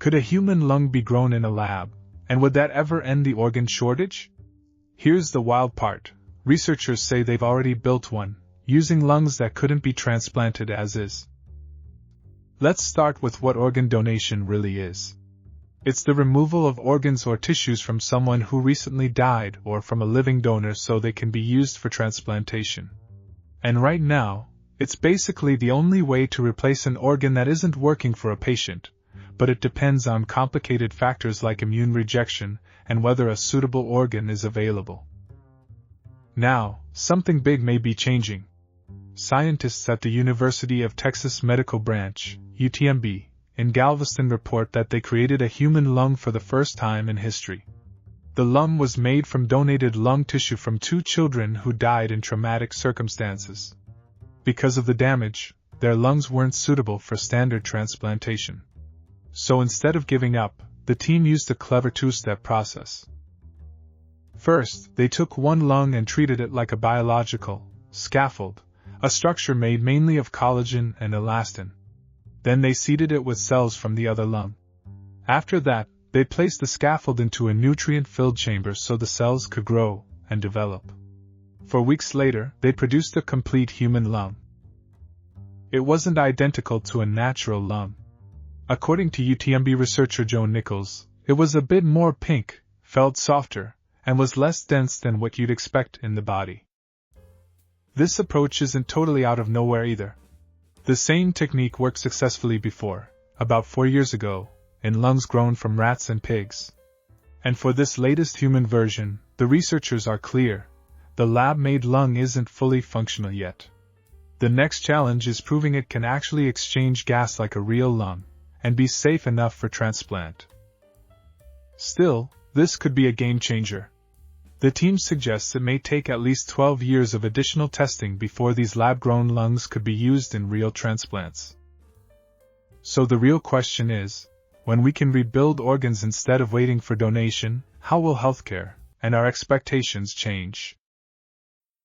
Could a human lung be grown in a lab, and would that ever end the organ shortage? Here's the wild part. Researchers say they've already built one, using lungs that couldn't be transplanted as is. Let's start with what organ donation really is. It's the removal of organs or tissues from someone who recently died or from a living donor so they can be used for transplantation. And right now, it's basically the only way to replace an organ that isn't working for a patient, but it depends on complicated factors like immune rejection and whether a suitable organ is available. Now, something big may be changing. Scientists at the University of Texas Medical Branch, UTMB, in Galveston report that they created a human lung for the first time in history. The lung was made from donated lung tissue from 2 children who died in traumatic circumstances. Because of the damage, their lungs weren't suitable for standard transplantation. So instead of giving up, the team used a clever 2-step process. First, they took one lung and treated it like a biological scaffold, a structure made mainly of collagen and elastin. Then they seeded it with cells from the other lung. After that, they placed the scaffold into a nutrient-filled chamber so the cells could grow and develop. 4 weeks later, they produced a complete human lung. It wasn't identical to a natural lung. According to UTMB researcher Joe Nichols, it was a bit more pink, felt softer, and was less dense than what you'd expect in the body. This approach isn't totally out of nowhere either. The same technique worked successfully before, about 4 years ago, in lungs grown from rats and pigs. And for this latest human version, the researchers are clear: the lab-made lung isn't fully functional yet. The next challenge is proving it can actually exchange gas like a real lung, and be safe enough for transplant. Still, this could be a game changer. The team suggests it may take at least 12 years of additional testing before these lab-grown lungs could be used in real transplants. So the real question is, when we can rebuild organs instead of waiting for donation, how will healthcare and our expectations change?